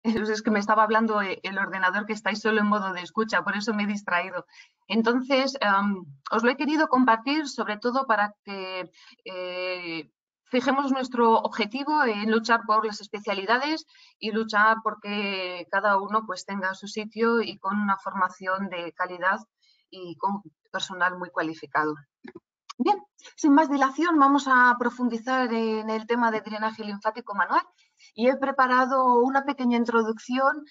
Es que me estaba hablando el ordenador, que estáis solo en modo de escucha, por eso me he distraído. Entonces, os lo he querido compartir sobre todo para que fijemos nuestro objetivo en luchar por las especialidades y luchar porque cada uno pues tenga su sitio y con una formación de calidad y con personal muy cualificado. Bien, sin más dilación, vamos a profundizar en el tema de drenaje linfático manual y he preparado una pequeña introducción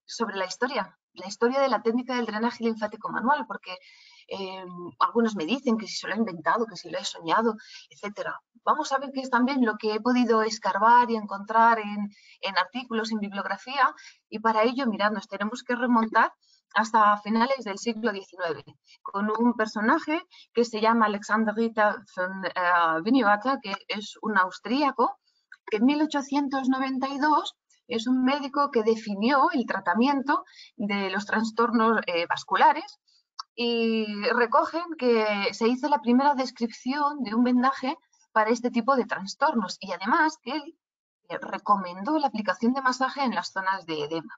sobre la historia de la técnica del drenaje linfático manual, porque algunos me dicen que si se lo he inventado, que si lo he soñado, etcétera. Vamos a ver qué es también lo que he podido escarbar y encontrar en artículos, en bibliografía, y para ello, mirad, nos tenemos que remontar hasta finales del siglo XIX, con un personaje que se llama Alexander Ritter von Winiwata, que es un austríaco, que en 1892 es un médico que definió el tratamiento de los trastornos vasculares y recogen que se hizo la primera descripción de un vendaje para este tipo de trastornos y además que él recomendó la aplicación de masaje en las zonas de edema.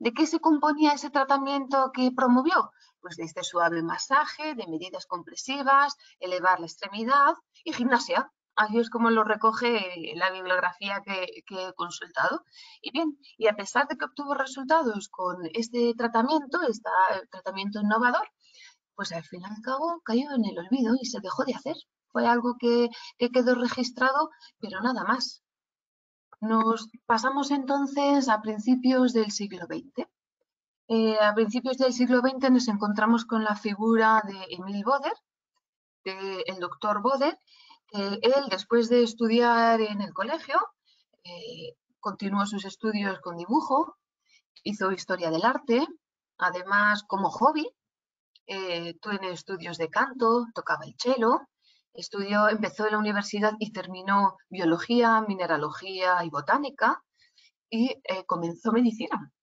¿De qué se componía ese tratamiento que promovió? Pues de este suave masaje, de medidas compresivas, elevar la extremidad y gimnasia. Así es como lo recoge la bibliografía que he consultado. Y bien, y a pesar de que obtuvo resultados con este tratamiento innovador, pues al fin y al cabo cayó en el olvido y se dejó de hacer. Fue algo que quedó registrado, pero nada más. Nos pasamos entonces a principios del siglo XX. A principios del siglo XX nos encontramos con la figura de Emil Boder, del doctor Boder, que él, después de estudiar en el colegio, continuó sus estudios con dibujo, hizo historia del arte, además como hobby, tiene estudios de canto, tocaba el cello, empezó en la universidad y terminó biología, mineralogía y botánica y comenzó medicina.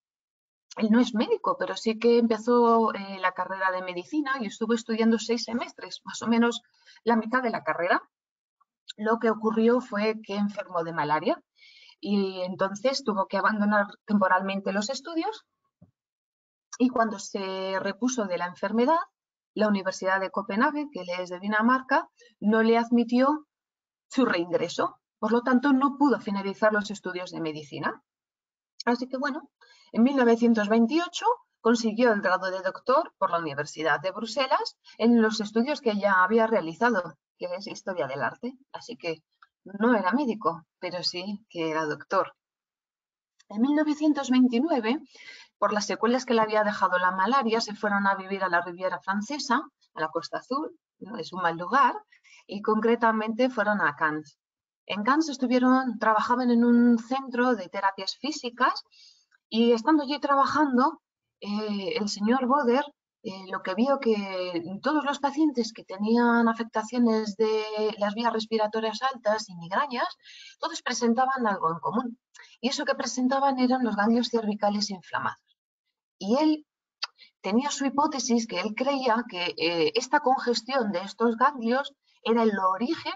Él no es médico, pero sí que empezó la carrera de medicina y estuvo estudiando 6 semestres, más o menos la mitad de la carrera. Lo que ocurrió fue que enfermó de malaria y entonces tuvo que abandonar temporalmente los estudios y cuando se repuso de la enfermedad, la Universidad de Copenhague, que él es de Dinamarca, no le admitió su reingreso. Por lo tanto, no pudo finalizar los estudios de medicina. Así que bueno, en 1928 consiguió el grado de doctor por la Universidad de Bruselas en los estudios que ya había realizado, que es historia del arte. Así que no era médico, pero sí que era doctor. En 1929, por las secuelas que le había dejado la malaria, se fueron a vivir a la Riviera Francesa, a la Costa Azul, ¿no? Es un mal lugar, y concretamente fueron a Cannes. En Cannes trabajaban en un centro de terapias físicas y estando allí trabajando, el señor Boder lo que vio que todos los pacientes que tenían afectaciones de las vías respiratorias altas y migrañas, todos presentaban algo en común. Y eso que presentaban eran los ganglios cervicales inflamados. Y él tenía su hipótesis que él creía que esta congestión de estos ganglios era el origen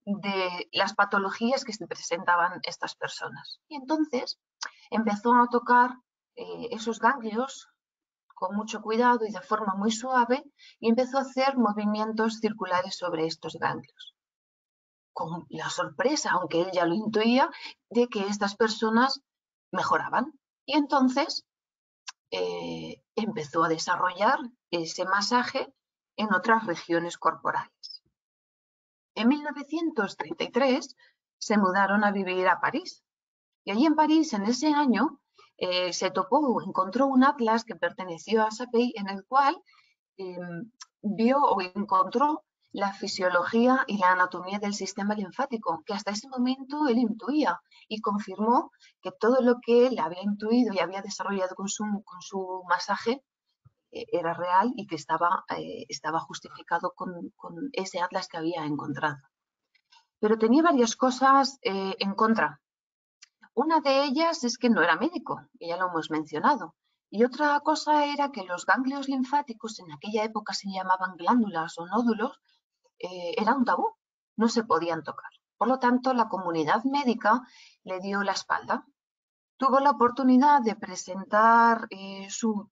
de las patologías que se presentaban estas personas. Y entonces empezó a tocar esos ganglios con mucho cuidado y de forma muy suave y empezó a hacer movimientos circulares sobre estos ganglios. Con la sorpresa, aunque él ya lo intuía, de que estas personas mejoraban. Y entonces empezó a desarrollar ese masaje en otras regiones corporales. En 1933 se mudaron a vivir a París y allí en París en ese año encontró un atlas que perteneció a Sapey en el cual vio o encontró la fisiología y la anatomía del sistema linfático, que hasta ese momento él intuía y confirmó que todo lo que él había intuido y había desarrollado con su masaje era real y que estaba justificado con ese atlas que había encontrado. Pero tenía varias cosas en contra. Una de ellas es que no era médico, que ya lo hemos mencionado. Y otra cosa era que los ganglios linfáticos, en aquella época se llamaban glándulas o nódulos, era un tabú, no se podían tocar. Por lo tanto, la comunidad médica le dio la espalda. tuvo la oportunidad de presentar su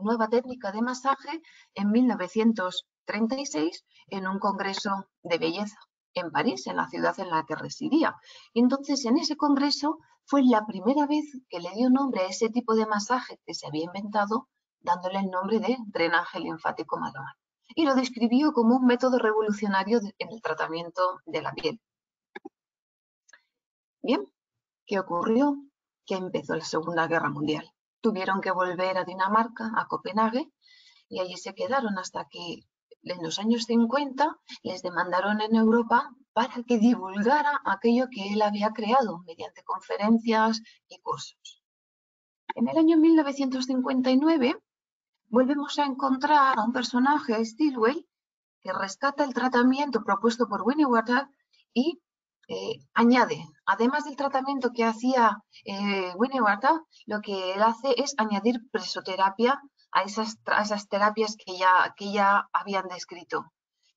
nueva técnica de masaje en 1936 en un congreso de belleza en París, en la ciudad en la que residía. Y entonces, en ese congreso fue la primera vez que le dio nombre a ese tipo de masaje que se había inventado, dándole el nombre de drenaje linfático manual. Y lo describió como un método revolucionario en el tratamiento de la piel. Bien, ¿qué ocurrió? Que empezó la Segunda Guerra Mundial. Tuvieron que volver a Dinamarca, a Copenhague, y allí se quedaron hasta que en los años 50 les demandaron en Europa para que divulgara aquello que él había creado mediante conferencias y cursos. En el año 1959 volvemos a encontrar a un personaje, Stilwell, que rescata el tratamiento propuesto por Winnewater y añade, además del tratamiento que hacía Winnewater, lo que él hace es añadir presoterapia a esas terapias que ya habían descrito.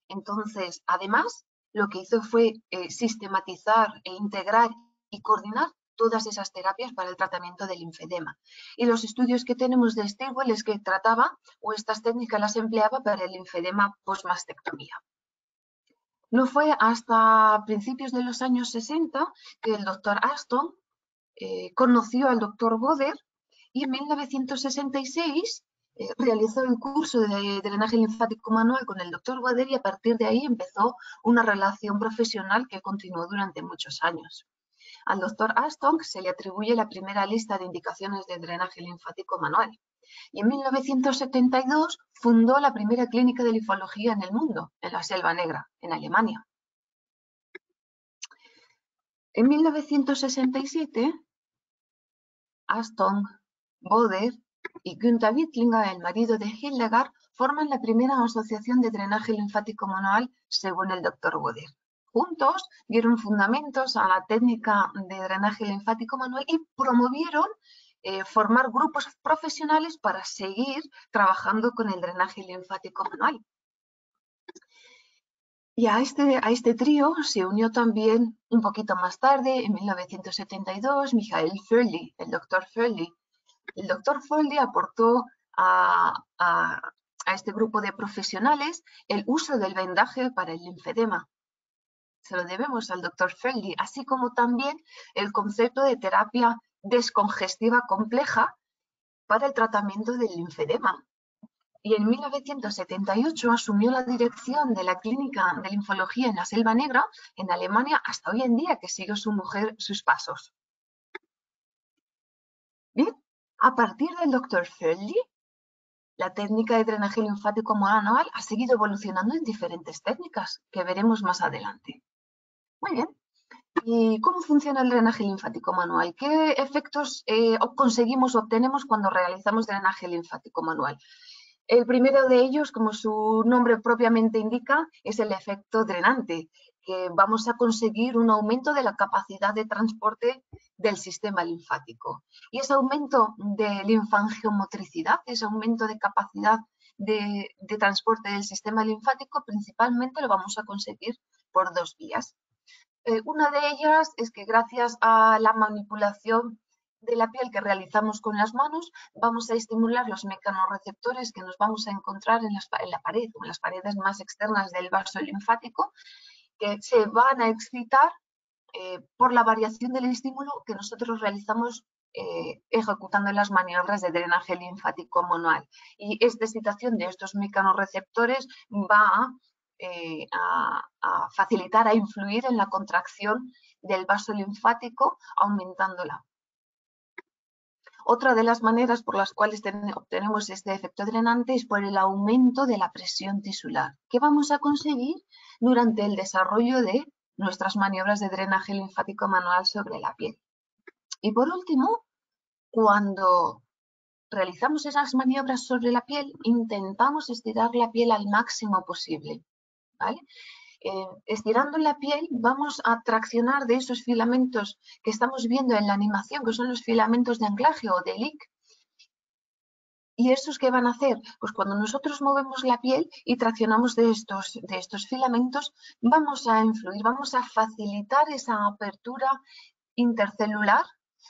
Entonces, además, lo que hizo fue sistematizar e integrar y coordinar todas esas terapias para el tratamiento del linfedema. Y los estudios que tenemos de Stilwell es que trataba o estas técnicas las empleaba para el linfedema post-mastectomía. No fue hasta principios de los años 60 que el doctor Aston conoció al doctor Boder y en 1966 realizó el curso de drenaje linfático manual con el doctor Boder y a partir de ahí empezó una relación profesional que continuó durante muchos años. Al doctor Aston se le atribuye la primera lista de indicaciones de drenaje linfático manual. Y en 1972 fundó la primera clínica de linfología en el mundo, en la Selva Negra, en Alemania. En 1967, Aston, Boder y Günther Wittlinger, el marido de Hildegard, forman la primera asociación de drenaje linfático manual según el doctor Boder. Juntos dieron fundamentos a la técnica de drenaje linfático manual y promovieron formar grupos profesionales para seguir trabajando con el drenaje linfático manual. Y a este trío se unió también un poquito más tarde, en 1972, Michael Völli, el doctor Völli. El doctor Völli aportó a este grupo de profesionales el uso del vendaje para el linfedema. Se lo debemos al doctor Völli, así como también el concepto de terapia descongestiva compleja para el tratamiento del linfedema. Y en 1978 asumió la dirección de la clínica de linfología en la Selva Negra, en Alemania, hasta hoy en día, que sigue su mujer sus pasos. Bien, a partir del doctor Völli, la técnica de drenaje linfático manual ha seguido evolucionando en diferentes técnicas, que veremos más adelante. Muy bien. ¿Y cómo funciona el drenaje linfático manual? ¿Qué efectos conseguimos o obtenemos cuando realizamos drenaje linfático manual? El primero de ellos, como su nombre propiamente indica, es el efecto drenante, que vamos a conseguir un aumento de la capacidad de transporte del sistema linfático. Y ese aumento de linfangiomotricidad, ese aumento de capacidad de transporte del sistema linfático, principalmente lo vamos a conseguir por dos vías. Una de ellas es que gracias a la manipulación de la piel que realizamos con las manos, vamos a estimular los mecanorreceptores que nos vamos a encontrar en la pared o en las paredes más externas del vaso linfático, que se van a excitar por la variación del estímulo que nosotros realizamos ejecutando las maniobras de drenaje linfático manual. Y esta excitación de estos mecanorreceptores va a facilitar, a influir en la contracción del vaso linfático, aumentándola. Otra de las maneras por las cuales obtenemos este efecto drenante es por el aumento de la presión tisular, que vamos a conseguir durante el desarrollo de nuestras maniobras de drenaje linfático manual sobre la piel. Y por último, cuando realizamos esas maniobras sobre la piel, intentamos estirar la piel al máximo posible, ¿vale? Estirando la piel vamos a traccionar de esos filamentos que estamos viendo en la animación, que son los filamentos de anclaje o de Lick. ¿Y esos qué van a hacer? Pues cuando nosotros movemos la piel y traccionamos de estos filamentos, vamos a influir, vamos a facilitar esa apertura intercelular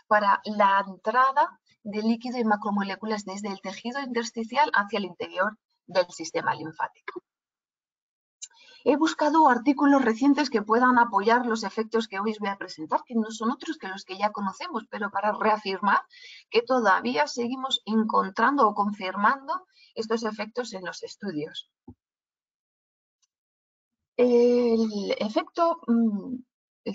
para la entrada de líquido y macromoléculas desde el tejido intersticial hacia el interior del sistema linfático. He buscado artículos recientes que puedan apoyar los efectos que hoy os voy a presentar, que no son otros que los que ya conocemos, pero para reafirmar que todavía seguimos encontrando o confirmando estos efectos en los estudios. El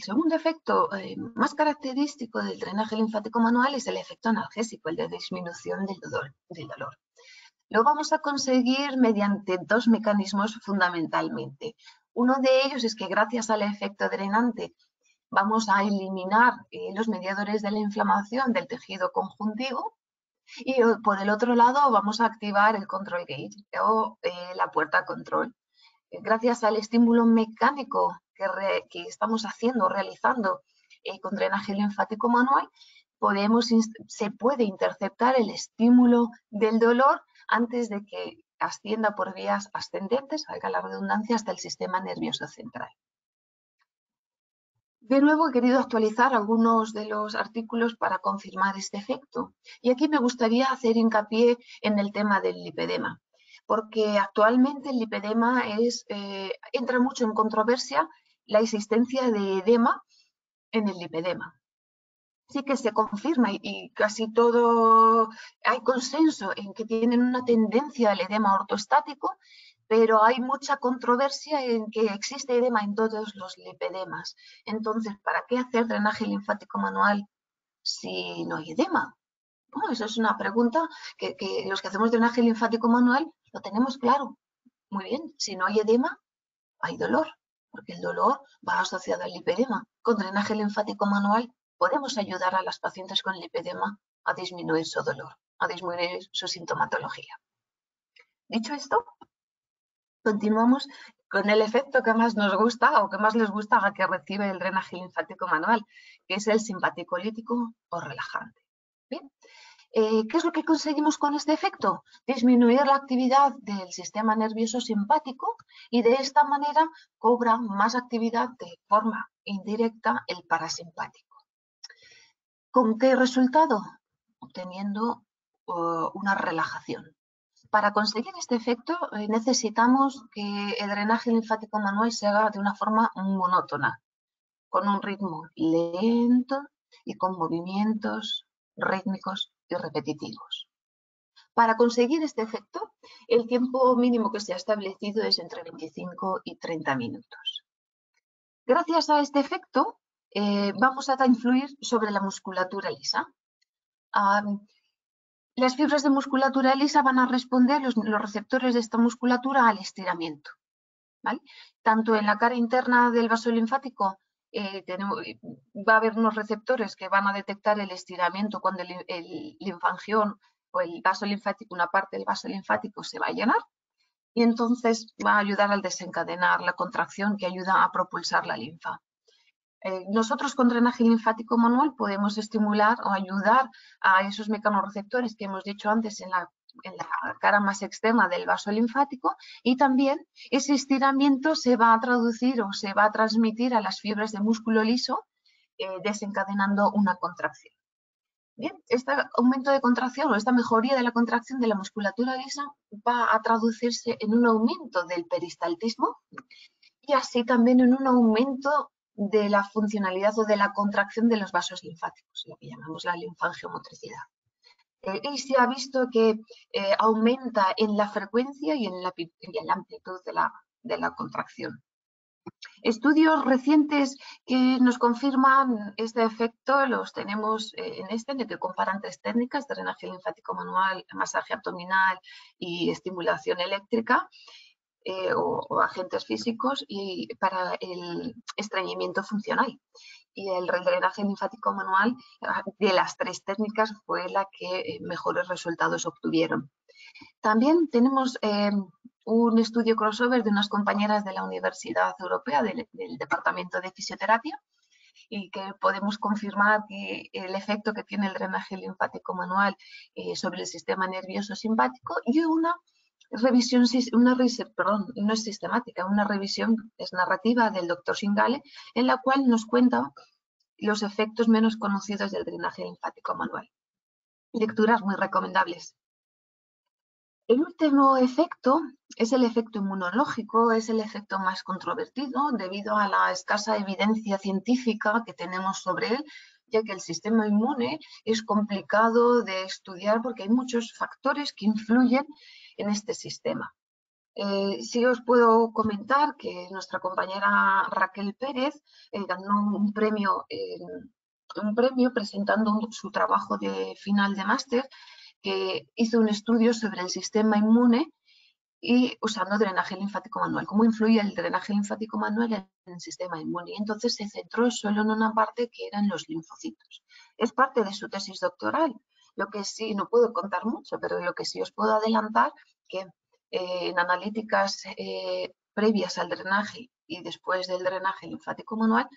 segundo efecto más característico del drenaje linfático manual es el efecto analgésico, el de disminución del dolor. Lo vamos a conseguir mediante dos mecanismos fundamentalmente. Uno de ellos es que gracias al efecto drenante vamos a eliminar los mediadores de la inflamación del tejido conjuntivo y por el otro lado vamos a activar el control gate o la puerta control. Gracias al estímulo mecánico que estamos realizando con drenaje linfático manual, se puede interceptar el estímulo del dolor antes de que ascienda por vías ascendentes, valga la redundancia, hasta el sistema nervioso central. De nuevo he querido actualizar algunos de los artículos para confirmar este efecto. Y aquí me gustaría hacer hincapié en el tema del lipedema, porque actualmente el lipedema entra mucho en controversia la existencia de edema en el lipedema. Sí que se confirma y casi todo hay consenso en que tienen una tendencia al edema ortostático, pero hay mucha controversia en que existe edema en todos los lipedemas. Entonces, ¿para qué hacer drenaje linfático manual si no hay edema? Bueno, eso es una pregunta que los que hacemos drenaje linfático manual lo tenemos claro. Muy bien, si no hay edema, hay dolor, porque el dolor va asociado al lipedema. Con drenaje linfático manual podemos ayudar a las pacientes con lipedema a disminuir su dolor, a disminuir su sintomatología. Dicho esto, continuamos con el efecto que más nos gusta o que más les gusta que recibe el drenaje linfático manual, que es el simpaticolítico o relajante. Bien. ¿Qué es lo que conseguimos con este efecto? Disminuir la actividad del sistema nervioso simpático y de esta manera cobra más actividad de forma indirecta el parasimpático. ¿Con qué resultado? Obteniendo una relajación. Para conseguir este efecto necesitamos que el drenaje linfático manual se haga de una forma monótona, con un ritmo lento y con movimientos rítmicos y repetitivos. Para conseguir este efecto, el tiempo mínimo que se ha establecido es entre 25 y 30 minutos. Gracias a este efecto, vamos a influir sobre la musculatura lisa. Las fibras de musculatura lisa van a responder, los receptores de esta musculatura, al estiramiento, ¿vale? Tanto en la cara interna del vaso linfático va a haber unos receptores que van a detectar el estiramiento cuando el linfangión o el vaso linfático, una parte del vaso linfático se va a llenar y entonces va a ayudar al desencadenar la contracción que ayuda a propulsar la linfa. Nosotros con drenaje linfático manual podemos estimular o ayudar a esos mecanorreceptores que hemos dicho antes en la cara más externa del vaso linfático y también ese estiramiento se va a traducir o se va a transmitir a las fibras de músculo liso desencadenando una contracción. Bien, este aumento de contracción o esta mejoría de la contracción de la musculatura lisa va a traducirse en un aumento del peristaltismo y así también en un aumento de la funcionalidad o de la contracción de los vasos linfáticos, lo que llamamos la linfangiomotricidad. Y se ha visto que aumenta en la frecuencia y en la amplitud de la contracción. Estudios recientes que nos confirman este efecto los tenemos en el que comparan tres técnicas: drenaje linfático manual, masaje abdominal y estimulación eléctrica. O agentes físicos y para el estreñimiento funcional. Y el drenaje linfático manual, de las tres técnicas, fue la que mejores resultados obtuvieron. También tenemos un estudio crossover de unas compañeras de la Universidad Europea del Departamento de Fisioterapia y que podemos confirmar que el efecto que tiene el drenaje linfático manual sobre el sistema nervioso simpático y una revisión, no es sistemática, una revisión es narrativa del doctor Shingale, en la cual nos cuenta los efectos menos conocidos del drenaje linfático manual. Lecturas muy recomendables. El último efecto es el efecto inmunológico, es el efecto más controvertido debido a la escasa evidencia científica que tenemos sobre él, ya que el sistema inmune es complicado de estudiar porque hay muchos factores que influyen en este sistema. Sí os puedo comentar que nuestra compañera Raquel Pérez ganó un premio presentando su trabajo de final de máster, que hizo un estudio sobre el sistema inmune y usando drenaje linfático manual, cómo influye el drenaje linfático manual en el sistema inmune. Y entonces se centró solo en una parte que eran los linfocitos. Es parte de su tesis doctoral. Lo que sí, no puedo contar mucho, pero lo que sí os puedo adelantar que en analíticas previas al drenaje y después del drenaje linfático manual,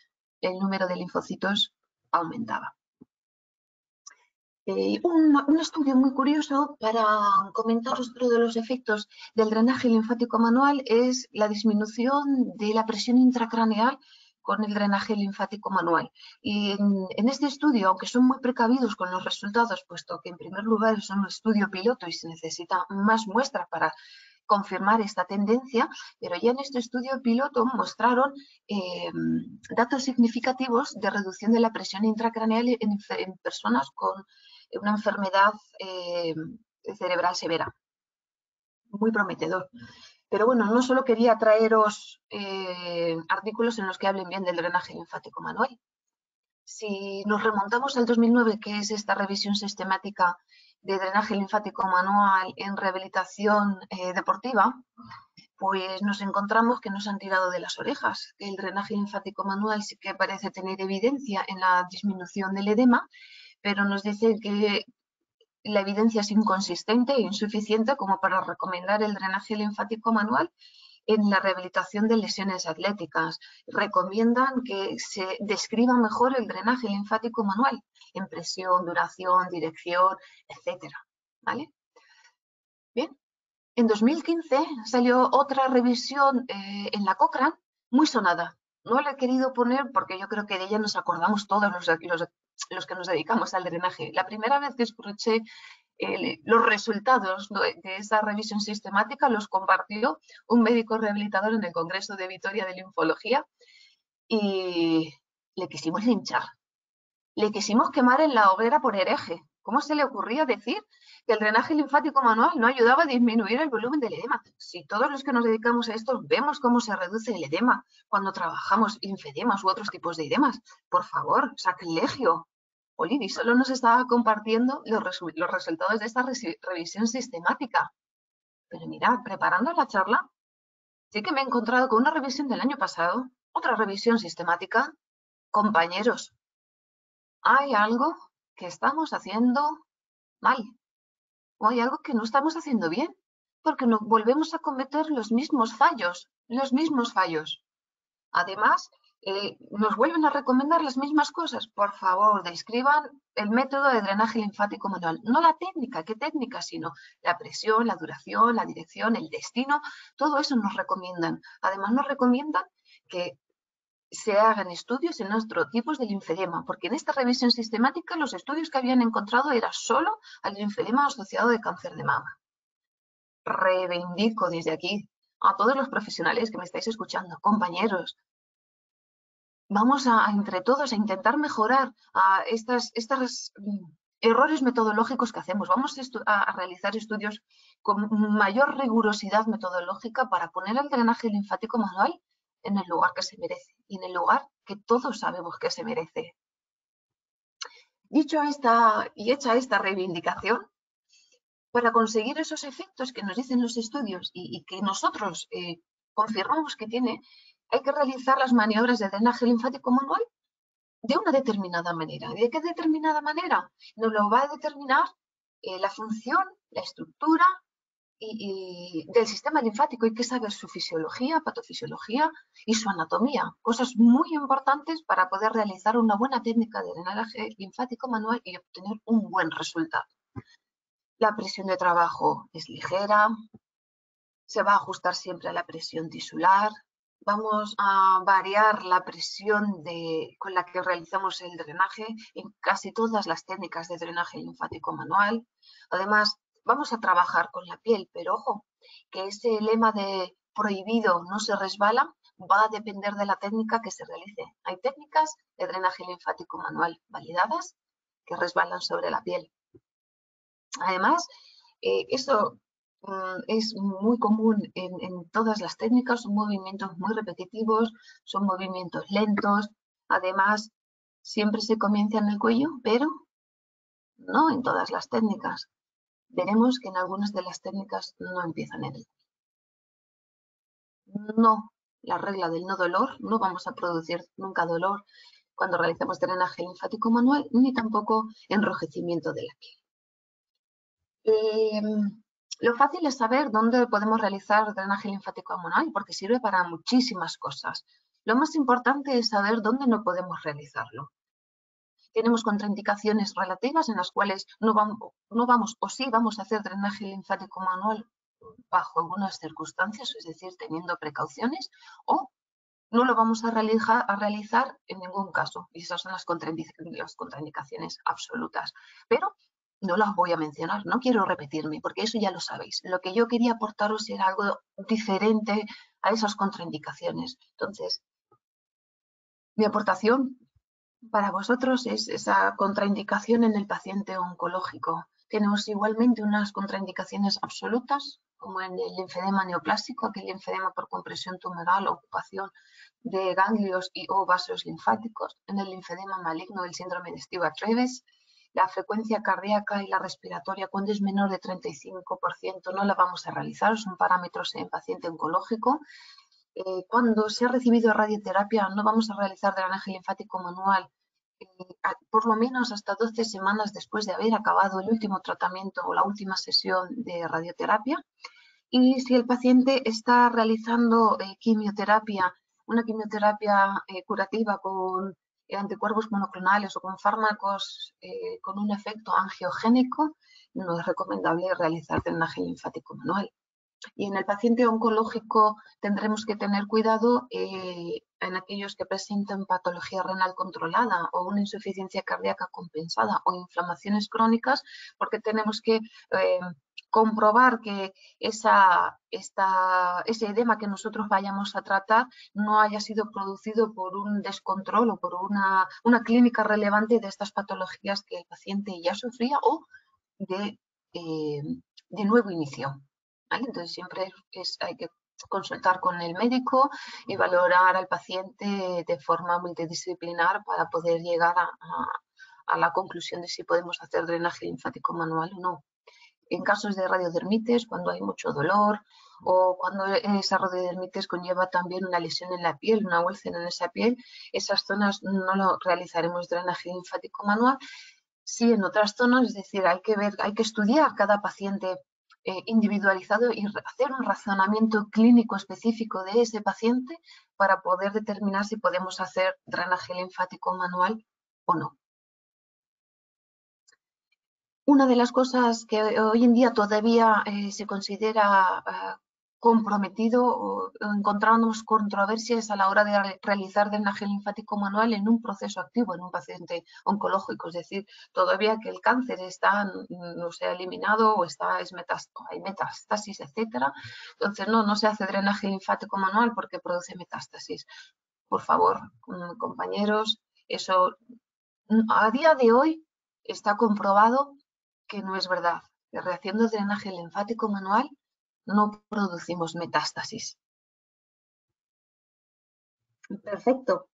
el número de linfocitos aumentaba. Un estudio muy curioso para comentaros otro de los efectos del drenaje linfático manual es la disminución de la presión intracraneal con el drenaje linfático manual. Y en este estudio, aunque son muy precavidos con los resultados, puesto que en primer lugar es un estudio piloto y se necesita más muestras para confirmar esta tendencia, pero ya en este estudio piloto mostraron datos significativos de reducción de la presión intracraneal en personas con una enfermedad cerebral severa. Muy prometedor. Pero bueno, no solo quería traeros artículos en los que hablen bien del drenaje linfático manual. Si nos remontamos al 2009, que es esta revisión sistemática de drenaje linfático manual en rehabilitación deportiva, pues nos encontramos que nos han tirado de las orejas. El drenaje linfático manual sí que parece tener evidencia en la disminución del edema, pero nos dicen que la evidencia es inconsistente e insuficiente como para recomendar el drenaje linfático manual en la rehabilitación de lesiones atléticas. Recomiendan que se describa mejor el drenaje linfático manual en presión, duración, dirección, etcétera. ¿Vale? Bien. En 2015 salió otra revisión en la Cochrane, muy sonada. No la he querido poner porque yo creo que de ella nos acordamos todos los que nos dedicamos al drenaje. La primera vez que escuché los resultados de esa revisión sistemática los compartió un médico rehabilitador en el Congreso de Vitoria de Linfología y le quisimos linchar. Le quisimos quemar en la hoguera por hereje. ¿Cómo se le ocurría decir que el drenaje linfático manual no ayudaba a disminuir el volumen del edema? Si todos los que nos dedicamos a esto vemos cómo se reduce el edema cuando trabajamos linfedemas u otros tipos de edemas. Por favor, sacrilegio. Olivi solo nos estaba compartiendo los resultados de esta revisión sistemática. Pero mirad, preparando la charla, sí que me he encontrado con una revisión del año pasado, otra revisión sistemática. Compañeros, hay algo que estamos haciendo mal o hay algo que no estamos haciendo bien, porque no volvemos a cometer los mismos fallos. Además, nos vuelven a recomendar las mismas cosas. Por favor, describan el método de drenaje linfático manual. No la técnica, ¿qué técnica? Sino la presión, la duración, la dirección, el destino. Todo eso nos recomiendan. Además, nos recomiendan que se hagan estudios en otros tipos de linfedema, porque en esta revisión sistemática los estudios que habían encontrado era solo al linfedema asociado de cáncer de mama. Reivindico desde aquí a todos los profesionales que me estáis escuchando, compañeros, vamos entre todos a intentar mejorar estos errores metodológicos que hacemos. Vamos a realizar estudios con mayor rigurosidad metodológica para poner el drenaje linfático manual en el lugar que se merece y en el lugar que todos sabemos que se merece. Dicho y hecha esta reivindicación, para conseguir esos efectos que nos dicen los estudios y que nosotros confirmamos que tiene, hay que realizar las maniobras de drenaje linfático manual de una determinada manera. ¿De qué determinada manera? Nos lo va a determinar la función, la estructura y del sistema linfático. Hay que saber su fisiología, patofisiología y su anatomía. Cosas muy importantes para poder realizar una buena técnica de drenaje linfático manual y obtener un buen resultado. La presión de trabajo es ligera, se va a ajustar siempre a la presión tisular, vamos a variar la presión con la que realizamos el drenaje en casi todas las técnicas de drenaje linfático manual. Además, vamos a trabajar con la piel, pero ojo, que ese lema de prohibido no se resbala va a depender de la técnica que se realice. Hay técnicas de drenaje linfático manual validadas que resbalan sobre la piel. Además, eso es muy común en todas las técnicas, son movimientos muy repetitivos, son movimientos lentos. Además, siempre se comienza en el cuello, pero no en todas las técnicas. Veremos que en algunas de las técnicas no empiezan en el cuello. No, la regla del no dolor, no vamos a producir nunca dolor cuando realizamos drenaje linfático manual, ni tampoco enrojecimiento de la piel. Lo fácil es saber dónde podemos realizar drenaje linfático manual porque sirve para muchísimas cosas. Lo más importante es saber dónde no podemos realizarlo. Tenemos contraindicaciones relativas en las cuales no vamos o sí vamos a hacer drenaje linfático manual bajo algunas circunstancias, es decir, teniendo precauciones, o no lo vamos a realizar en ningún caso. Y esas son las contraindicaciones absolutas. Pero no las voy a mencionar, no quiero repetirme, porque eso ya lo sabéis. Lo que yo quería aportaros era algo diferente a esas contraindicaciones. Entonces, mi aportación para vosotros es esa contraindicación en el paciente oncológico. Tenemos igualmente unas contraindicaciones absolutas, como en el linfedema neoplásico, aquel linfedema por compresión tumoral, ocupación de ganglios y o vasos linfáticos, en el linfedema maligno, el síndrome de Stewart-Treves. La frecuencia cardíaca y la respiratoria, cuando es menor de 35%, no la vamos a realizar, son parámetros en paciente oncológico. Cuando se ha recibido radioterapia, no vamos a realizar drenaje linfático manual, por lo menos hasta 12 semanas después de haber acabado el último tratamiento o la última sesión de radioterapia. Y si el paciente está realizando quimioterapia, una quimioterapia curativa con anticuerpos monoclonales o con fármacos con un efecto angiogénico, no es recomendable realizar drenaje linfático manual. Y en el paciente oncológico tendremos que tener cuidado en aquellos que presenten patología renal controlada o una insuficiencia cardíaca compensada o inflamaciones crónicas, porque tenemos que comprobar que ese edema que nosotros vayamos a tratar no haya sido producido por un descontrol o por una clínica relevante de estas patologías que el paciente ya sufría o de nuevo inicio. ¿Vale? Entonces siempre hay que consultar con el médico y valorar al paciente de forma multidisciplinar para poder llegar a la conclusión de si podemos hacer drenaje linfático manual o no. En casos de radiodermitis, cuando hay mucho dolor o cuando esa radiodermitis conlleva también una lesión en la piel, una úlcera en esa piel, esas zonas no lo realizaremos drenaje linfático manual. Sí, en otras zonas, es decir, hay que estudiar cada paciente individualizado y hacer un razonamiento clínico específico de ese paciente para poder determinar si podemos hacer drenaje linfático manual o no. Una de las cosas que hoy en día todavía se considera comprometido o encontramos controversias a la hora de realizar drenaje linfático manual en un proceso activo, en un paciente oncológico, es decir, todavía que el cáncer no se ha eliminado o hay metástasis, etcétera. Entonces no se hace drenaje linfático manual porque produce metástasis. Por favor, compañeros, eso a día de hoy está comprobado que no es verdad, que rehaciendo drenaje linfático manual no producimos metástasis. Perfecto.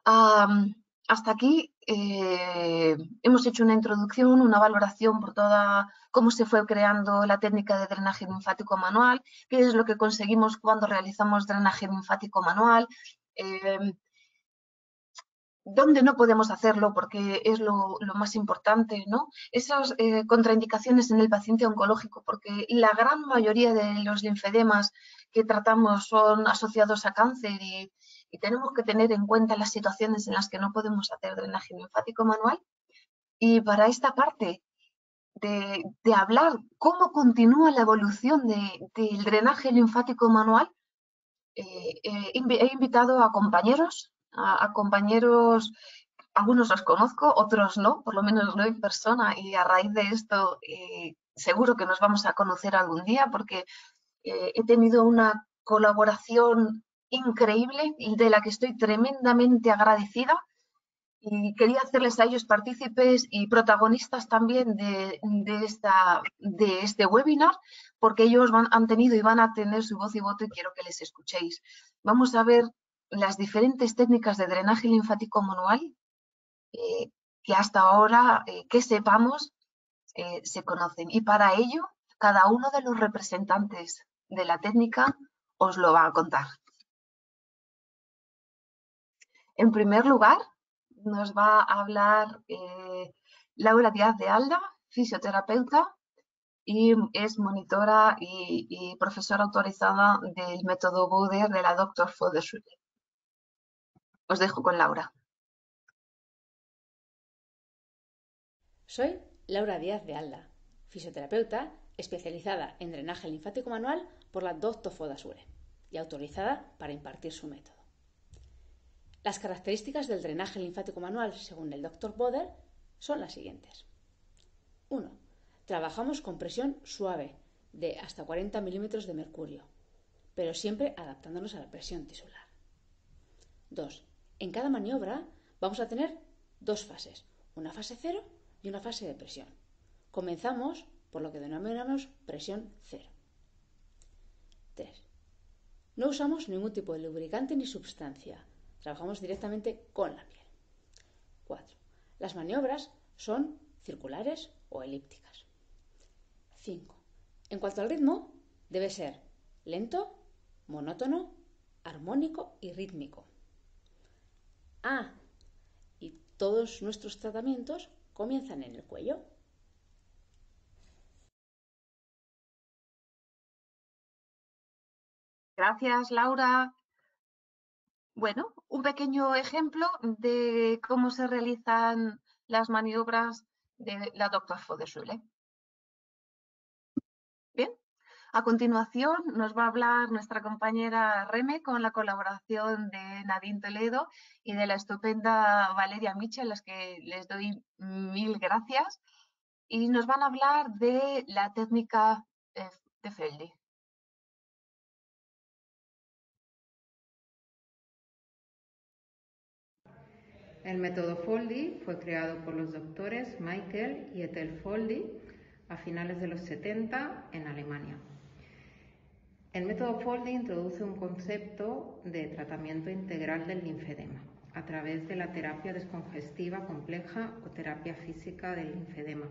Hasta aquí hemos hecho una introducción, una valoración por toda cómo se fue creando la técnica de drenaje linfático manual, qué es lo que conseguimos cuando realizamos drenaje linfático manual, dónde no podemos hacerlo porque es lo más importante, ¿no? Esas contraindicaciones en el paciente oncológico, porque la gran mayoría de los linfedemas que tratamos son asociados a cáncer y tenemos que tener en cuenta las situaciones en las que no podemos hacer drenaje linfático manual. Y para esta parte de hablar cómo continúa la evolución del drenaje linfático manual, he invitado a compañeros, a compañeros, algunos los conozco, otros no, por lo menos no en persona, y a raíz de esto seguro que nos vamos a conocer algún día porque he tenido una colaboración increíble y de la que estoy tremendamente agradecida. Y quería hacerles a ellos partícipes y protagonistas también de este webinar, porque ellos han tenido y van a tener su voz y voto y quiero que les escuchéis. Vamos a ver las diferentes técnicas de drenaje linfático manual que hasta ahora, que sepamos, se conocen. Y para ello, cada uno de los representantes de la técnica os lo va a contar. En primer lugar, nos va a hablar Laura Díaz de Alda, fisioterapeuta, y es monitora y profesora autorizada del método Boder de la Dr. Foderschule. Os dejo con Laura. Soy Laura Díaz de Alda, fisioterapeuta especializada en drenaje linfático manual por la Dr. Foderschule y autorizada para impartir su método. Las características del drenaje linfático manual, según el Dr. Boder, son las siguientes. 1. Trabajamos con presión suave de hasta 40 milímetros de mercurio, pero siempre adaptándonos a la presión tisular. 2. En cada maniobra vamos a tener dos fases, una fase 0 y una fase de presión. Comenzamos por lo que denominamos presión 0. 3. No usamos ningún tipo de lubricante ni sustancia. Trabajamos directamente con la piel. 4. Las maniobras son circulares o elípticas. 5. En cuanto al ritmo, debe ser lento, monótono, armónico y rítmico. Y todos nuestros tratamientos comienzan en el cuello. Gracias, Laura. Bueno, un pequeño ejemplo de cómo se realizan las maniobras de la Dr. Foderschule. Bien, a continuación nos va a hablar nuestra compañera Reme con la colaboración de Nadine Toledo y de la estupenda Valeria Micha, a las que les doy mil gracias. Y nos van a hablar de la técnica de Foldy. El método Foldy fue creado por los doctores Michael y Ethel Foldy a finales de los 70 en Alemania. El método Foldy introduce un concepto de tratamiento integral del linfedema a través de la terapia descongestiva compleja o terapia física del linfedema.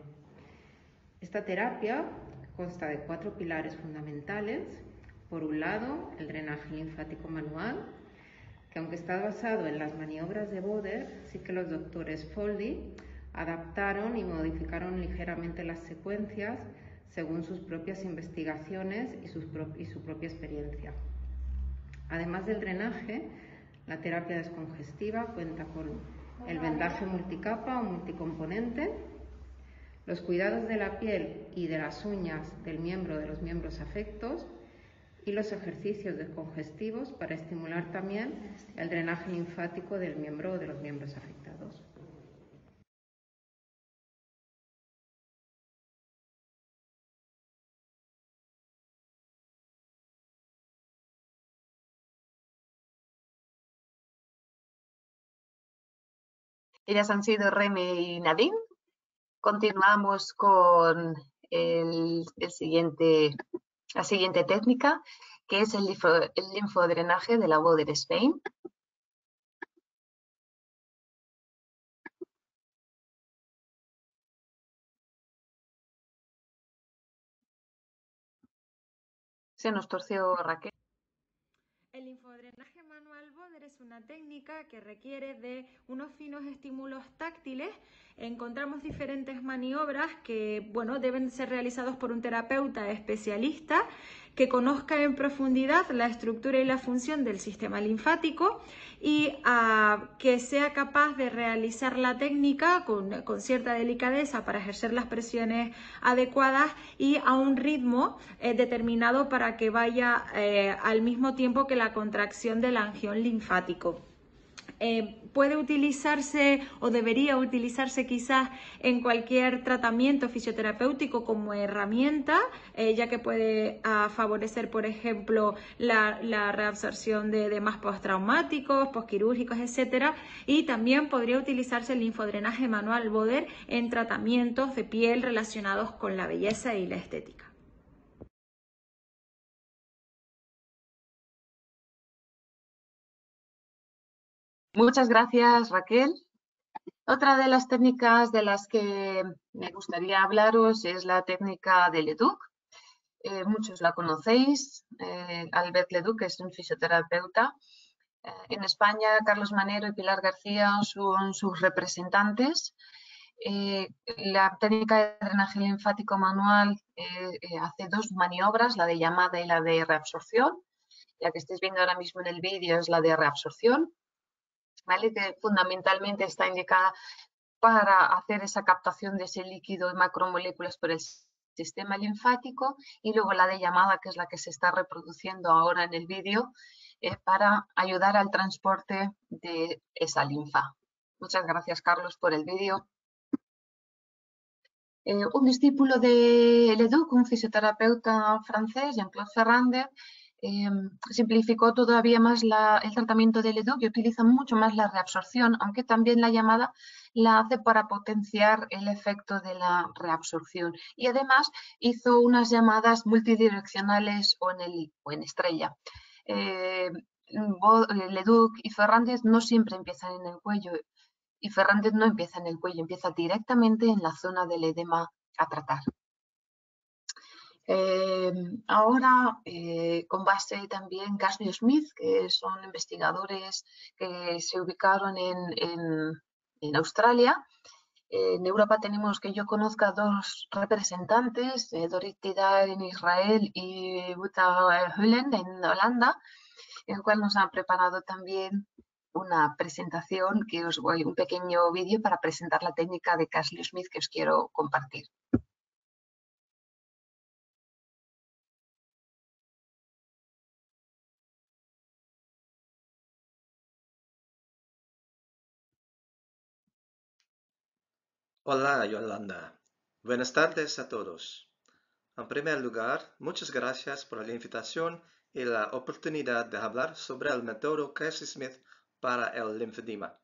Esta terapia consta de 4 pilares fundamentales. Por un lado, el drenaje linfático manual, que aunque está basado en las maniobras de Boder, sí que los doctores Foldy adaptaron y modificaron ligeramente las secuencias según sus propias investigaciones y su propia experiencia. Además del drenaje, la terapia descongestiva cuenta con el vendaje multicapa o multicomponente, los cuidados de la piel y de las uñas de los miembros afectos, y los ejercicios descongestivos para estimular también el drenaje linfático del miembro o de los miembros afectados. Ellas han sido Reme y Nadine. Continuamos con la siguiente técnica, que es el linfodrenaje de la Boder Spain. Se nos torció Raquel. El linfodrenaje manual Boder es una técnica que requiere de unos finos estímulos táctiles. Encontramos diferentes maniobras que, deben ser realizados por un terapeuta especialista que conozca en profundidad la estructura y la función del sistema linfático y que sea capaz de realizar la técnica con cierta delicadeza para ejercer las presiones adecuadas y a un ritmo determinado para que vaya al mismo tiempo que la contracción del angión linfático. Puede utilizarse o debería utilizarse quizás en cualquier tratamiento fisioterapéutico como herramienta, ya que puede favorecer, por ejemplo, la reabsorción de edemas postraumáticos, posquirúrgicos, etcétera, y también podría utilizarse el linfodrenaje manual Boder en tratamientos de piel relacionados con la belleza y la estética. Muchas gracias, Raquel. Otra de las técnicas de las que me gustaría hablaros es la técnica de Leduc. Muchos la conocéis. Albert Leduc es un fisioterapeuta. En España, Carlos Manero y Pilar García son sus representantes. La técnica de drenaje linfático manual hace dos maniobras, la de llamada y la de reabsorción. La que estáis viendo ahora mismo en el vídeo es la de reabsorción, ¿vale? Que fundamentalmente está indicada para hacer esa captación de ese líquido y macromoléculas por el sistema linfático, y luego la de llamada, que es la que se está reproduciendo ahora en el vídeo, para ayudar al transporte de esa linfa. Muchas gracias, Carlos, por el vídeo. Un discípulo de Leduc, un fisioterapeuta francés, Jean-Claude Ferrandez, simplificó todavía más el tratamiento de Leduc y utiliza mucho más la reabsorción, aunque también la llamada la hace para potenciar el efecto de la reabsorción. Y además hizo unas llamadas multidireccionales o en estrella. Leduc y Ferrandez no siempre empiezan en el cuello, y Ferrandez no empieza en el cuello, empieza directamente en la zona del edema a tratar. Ahora, con base también Casley Smith, que son investigadores que se ubicaron en Australia. En Europa tenemos, que yo conozca, dos representantes, Dorit Tidar en Israel y Uta Hullen en Holanda, en el cual nos han preparado también una presentación, que os voy, un pequeño vídeo para presentar la técnica de Casley Smith que os quiero compartir. Hola, Yolanda. Buenas tardes a todos. En primer lugar, muchas gracias por la invitación y la oportunidad de hablar sobre el método Casley Smith para el linfedema.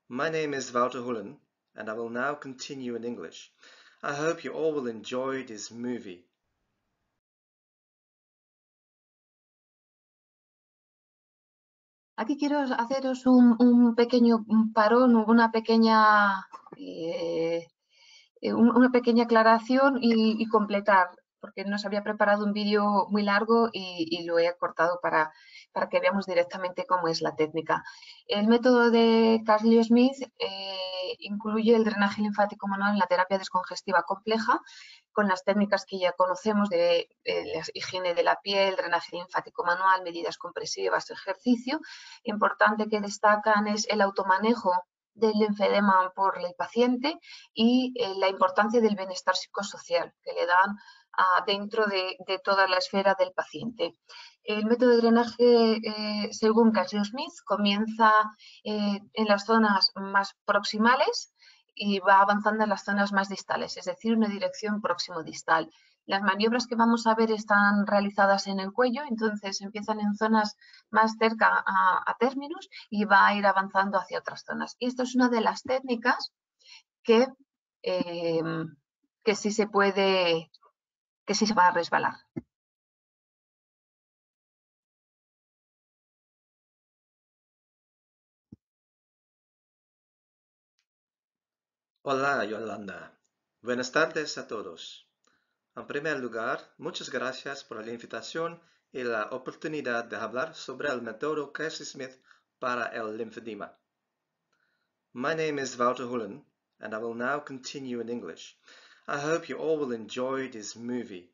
My name is Wouter Hullen, and I will now continue in English. I hope you all will enjoy this movie. Aquí quiero haceros un pequeño parón, una pequeña aclaración y completar, porque nos había preparado un vídeo muy largo y lo he cortado para que veamos directamente cómo es la técnica. El método de Casley Smith incluye el drenaje linfático manual en la terapia descongestiva compleja, con las técnicas que ya conocemos de la higiene de la piel, drenaje linfático manual, medidas compresivas, ejercicio. Importante que destacan es el automanejo del linfedema por el paciente y la importancia del bienestar psicosocial que le dan dentro de toda la esfera del paciente. El método de drenaje, según Casley Smith, comienza en las zonas más proximales y va avanzando en las zonas más distales, es decir, una dirección próximo-distal. Las maniobras que vamos a ver están realizadas en el cuello, entonces empiezan en zonas más cerca a términos y va a ir avanzando hacia otras zonas. Y esto es una de las técnicas que sí se puede, que sí se va a resbalar. Hola, Yolanda. Buenas tardes a todos. En primer lugar, muchas gracias por la invitación y la oportunidad de hablar sobre el método Casley Smith para el linfedema. My name is Wouter Hullen, and I will now continue in English. I hope you all will enjoy this movie.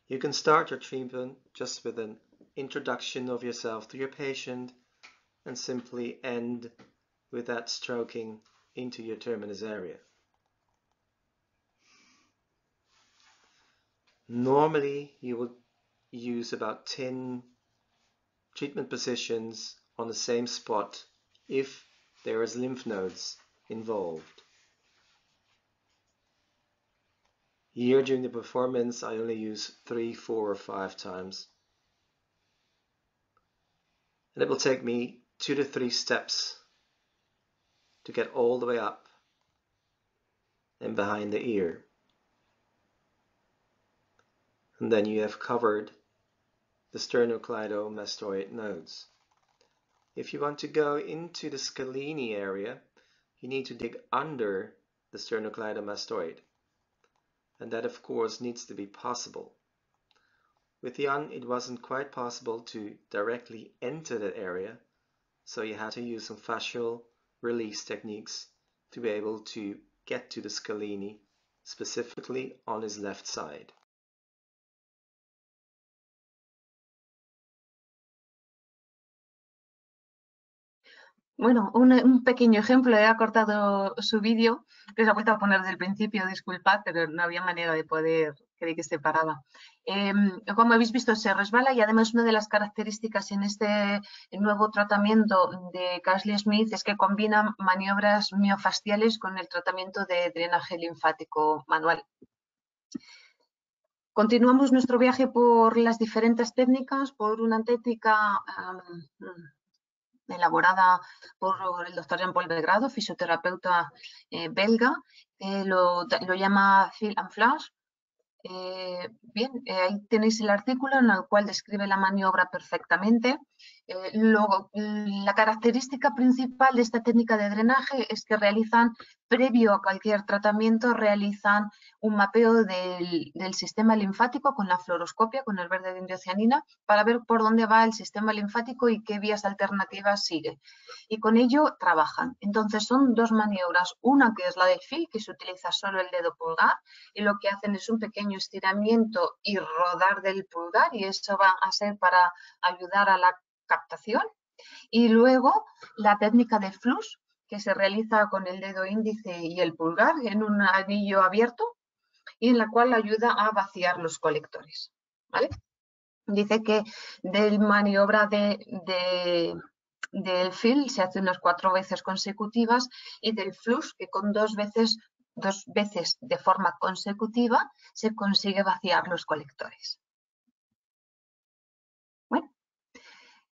You can start your treatment just with an introduction of yourself to your patient and simply end with that stroking into your terminus area. Normally, you would use about 10 treatment positions on the same spot if there is lymph nodes involved. Here during the performance, I only use 3, 4, or 5 times. And it will take me 2 to 3 steps to get all the way up and behind the ear. And then you have covered the sternocleidomastoid nodes. If you want to go into the scalene area, you need to dig under the sternocleidomastoid. And that, of course, needs to be possible. With Jan, it wasn't quite possible to directly enter that area, so you had to use some fascial release techniques to be able to get to the scalene, specifically on his left side. Bueno, un pequeño ejemplo, he acortado su vídeo, que se ha vuelto a poner desde el principio, disculpad, pero no había manera de poder, creí que se paraba. Como habéis visto, se resbala y además una de las características en este nuevo tratamiento de Cashley Smith es que combina maniobras miofasciales con el tratamiento de drenaje linfático manual. Continuamos nuestro viaje por las diferentes técnicas, por una técnica elaborada por el doctor Jean-Paul Belgrado, fisioterapeuta belga, lo llama Feel and Flash. Ahí tenéis el artículo en el cual describe la maniobra perfectamente. Luego, la característica principal de esta técnica de drenaje es que realizan, previo a cualquier tratamiento, realizan un mapeo del sistema linfático con la fluoroscopia, con el verde de indocianina, para ver por dónde va el sistema linfático y qué vías alternativas sigue. Y con ello trabajan. Entonces son dos maniobras, una que es la del feel, que se utiliza solo el dedo pulgar, y lo que hacen es un pequeño estiramiento y rodar del pulgar, y eso va a ser para ayudar a la captación. Y luego la técnica de flush, que se realiza con el dedo índice y el pulgar en un anillo abierto y en la cual ayuda a vaciar los colectores, ¿vale? Dice que de maniobra del feel se hace unas 4 veces consecutivas y del flush, que con dos veces de forma consecutiva se consigue vaciar los colectores. Bueno,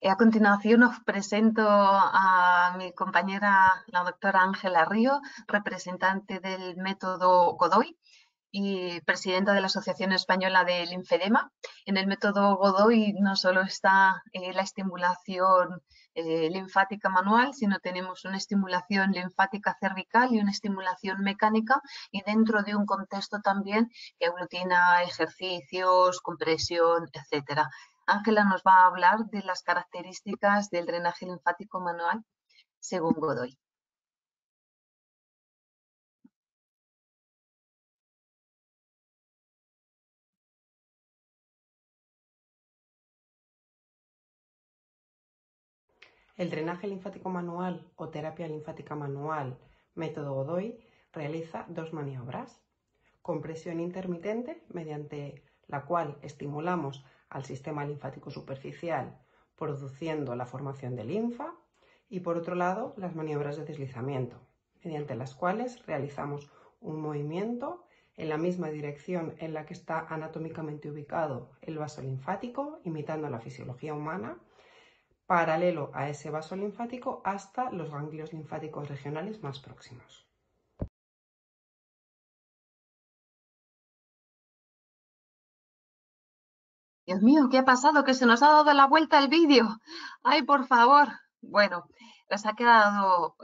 a continuación os presento a mi compañera, la doctora Ángela Río, representante del método Godoy y presidenta de la Asociación Española de Linfedema. En el método Godoy no solo está la estimulación linfática manual, sino tenemos una estimulación linfática cervical y una estimulación mecánica, y dentro de un contexto también que aglutina ejercicios, compresión, etcétera. Ángela nos va a hablar de las características del drenaje linfático manual según Godoy. El drenaje linfático manual o terapia linfática manual método Godoy realiza dos maniobras: compresión intermitente, mediante la cual estimulamos al sistema linfático superficial produciendo la formación de linfa, y por otro lado las maniobras de deslizamiento, mediante las cuales realizamos un movimiento en la misma dirección en la que está anatómicamente ubicado el vaso linfático, imitando la fisiología humana, paralelo a ese vaso linfático hasta los ganglios linfáticos regionales más próximos. Dios mío, ¿qué ha pasado? Que se nos ha dado la vuelta el vídeo. Ay, por favor. Bueno, nos ha quedado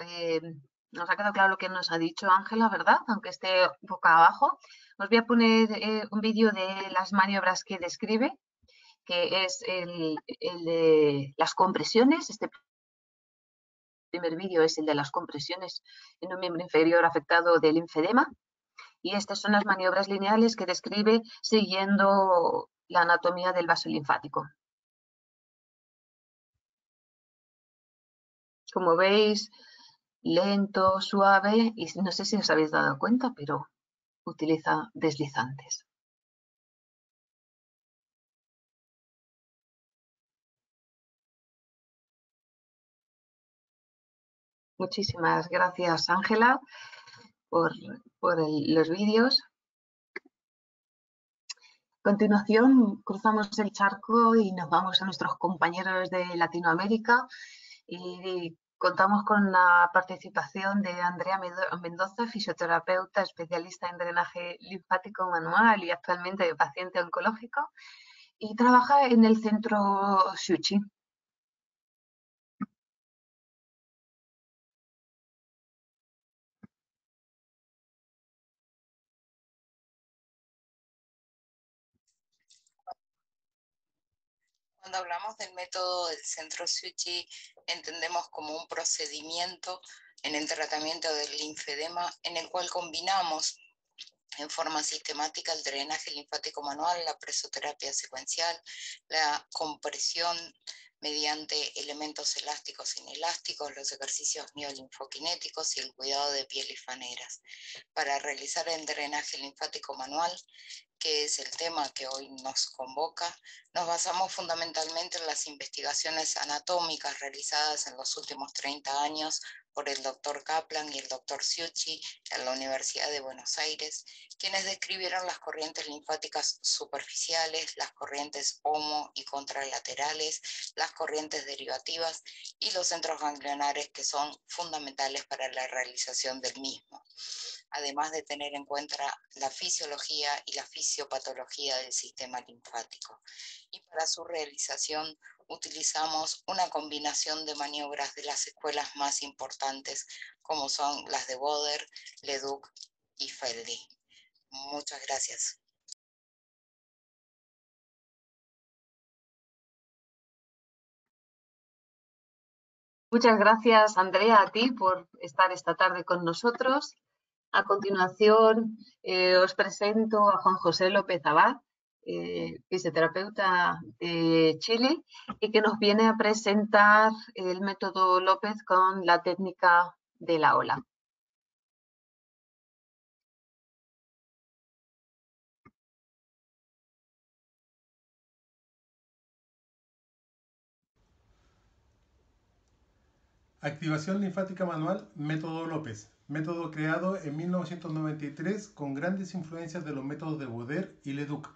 claro lo que nos ha dicho Ángela, ¿verdad? Aunque esté boca abajo. Os voy a poner un vídeo de las maniobras que describe, que es el de las compresiones. Este primer vídeo es el de las compresiones en un miembro inferior afectado del linfedema. Y estas son las maniobras lineales que describe siguiendo la anatomía del vaso linfático. Como veis, lento, suave y no sé si os habéis dado cuenta, pero utiliza deslizantes. Muchísimas gracias, Ángela, por los vídeos. A continuación, cruzamos el charco y nos vamos a nuestros compañeros de Latinoamérica y contamos con la participación de Andrea Mendoza, fisioterapeuta, especialista en drenaje linfático manual y actualmente paciente oncológico, y trabaja en el centro Shuchi. Cuando hablamos del método del centro Shuchi, entendemos como un procedimiento en el tratamiento del linfedema en el cual combinamos en forma sistemática el drenaje linfático manual, la presoterapia secuencial, la compresión mediante elementos elásticos e inelásticos, los ejercicios miolinfokinéticos y el cuidado de piel y faneras. Para realizar el drenaje linfático manual, que es el tema que hoy nos convoca, nos basamos fundamentalmente en las investigaciones anatómicas realizadas en los últimos 30 años por el doctor Kaplan y el doctor Shuchi en la Universidad de Buenos Aires, quienes describieron las corrientes linfáticas superficiales, las corrientes homo y contralaterales, las corrientes derivativas y los centros ganglionares que son fundamentales para la realización del mismo, además de tener en cuenta la fisiología y la fisiopatología del sistema linfático. Y para su realización utilizamos una combinación de maniobras de las escuelas más importantes, como son las de Boder, Leduc y Feldy. Muchas gracias. Muchas gracias, Andrea, a ti por estar esta tarde con nosotros. A continuación, os presento a Juan José López Abad, fisioterapeuta de Chile, y que nos viene a presentar el método López con la técnica de la ola. Activación linfática manual, método López. Método creado en 1993 con grandes influencias de los métodos de Boder y Leduc.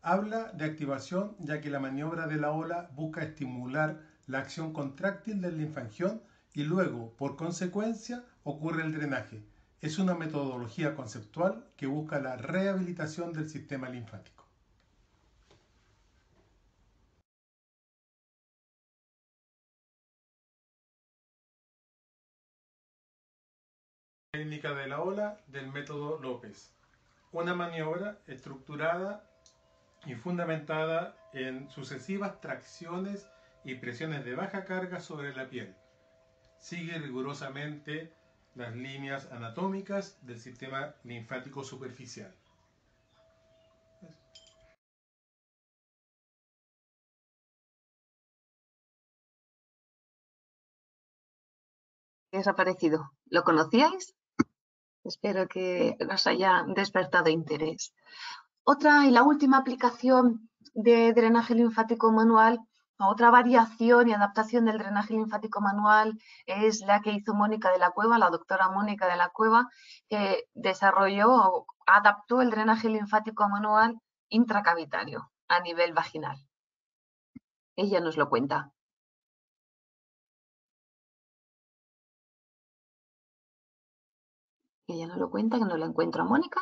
Habla de activación ya que la maniobra de la ola busca estimular la acción contráctil del linfangión y luego, por consecuencia, ocurre el drenaje. Es una metodología conceptual que busca la rehabilitación del sistema linfático. Técnica de la ola del método López. Una maniobra estructurada y fundamentada en sucesivas tracciones y presiones de baja carga sobre la piel. Sigue rigurosamente las líneas anatómicas del sistema linfático superficial. ¿Qué os ha parecido? ¿Lo conocíais? Espero que os haya despertado interés. Otra y la última aplicación de drenaje linfático manual, otra variación y adaptación del drenaje linfático manual es la que hizo Mónica de la Cueva, la doctora Mónica de la Cueva, que desarrolló, adaptó el drenaje linfático manual intracavitario a nivel vaginal. Ella nos lo cuenta. Ella nos lo cuenta, que no la encuentro a Mónica.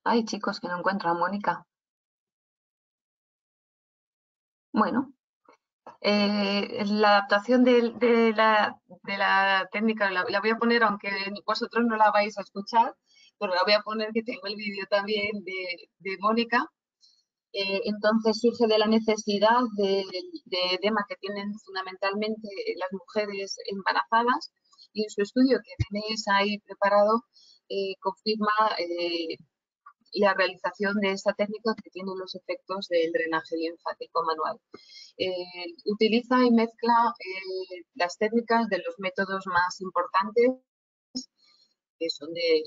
Ay, chicos, que no encuentro a Mónica. Bueno, la adaptación de la técnica la voy a poner, aunque vosotros no la vais a escuchar, pero la voy a poner, que tengo el vídeo también de Mónica. Entonces surge de la necesidad de edema que tienen fundamentalmente las mujeres embarazadas, y en su estudio que tenéis ahí preparado confirma la realización de esta técnica que tiene los efectos del drenaje linfático manual. Utiliza y mezcla las técnicas de los métodos más importantes, que son de